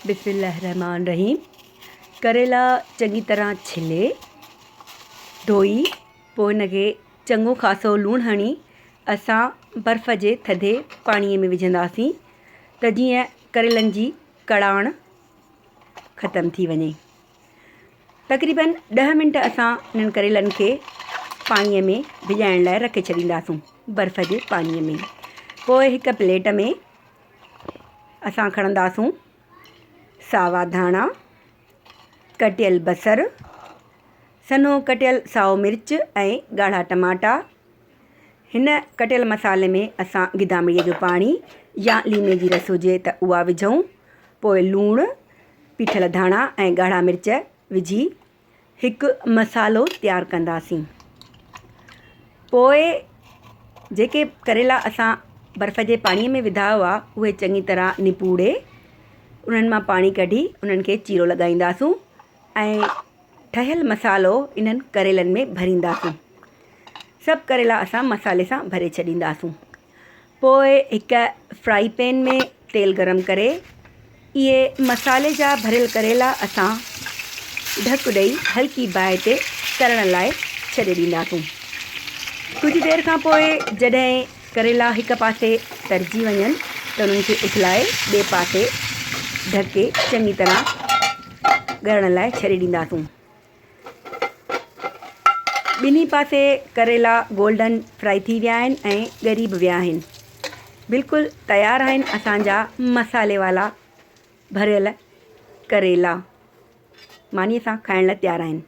बिस्मिल्लाहिर्रहमानिर्रहीम। करेला चङी तरह छिले धोई पोइ इनखे चङो ख़ासो लूणु हणी असां बर्फ़ जे थधे पाणीअ में विझंदासीं त जीअं करेलनि जी कड़ाण ख़तमु थी वञे। तक़रीबन 10 मिंट असां इन्हनि करेलनि खे पाणीअ में भिॼाइण लाइ रखे छॾींदासूं बर्फ़ जे पाणीअ में। पोइ हिकु प्लेट में असां खणंदासूं सावा धाणा, कटियल बसर, सनो कटियल साओ मिर्च ऐं ॻाढ़ा टमाटा। हिन कटियल मसाले में असां गिदामिड़ीअ जो पाणी या लीमे जी रस हुजे त उहा विझूं। पोइ लूणु, पीठल धाणा ऐं ॻाढ़ा मिर्च विझी हिकु मसालो तयारु कंदासीं। पोइ जेके करेला असां बर्फ़ जे पाणीअ में विधा हुआ उहे चङी तरह निपूड़े उन्हनि मां पाणी कढी उन्हनि खे चीरो लॻाईंदासूं ऐं ठहियल मसालो इन्हनि करेलनि में भरींदासूं। सभु करेला असां मसाले सां भरे छॾींदासूं। पोइ हिकु फ्राई पैन में तेल गरम करे इहे मसाले जा भरियल करेला असां ढक ॾेई हल्की बाहि ते तरण लाइ छॾे ॾींदासूं। कुझु देरि खां पोइ जॾहिं करेला हिकु पासे तरिजी वञनि त उन्हनि खे उथलाए ॿिए पासे ढके चङी तरह ॻरण लाइ छॾे ॾींदासूं। ॿिन्ही पासे करेला गोल्डन फ्राई थी विया आहिनि ऐं ॻरी बि विया आहिनि। बिल्कुलु तयारु आहिनि असांजा मसाले वाला भरियल करेला। मानीअ सां खाइण लाइ तयारु आहिनि।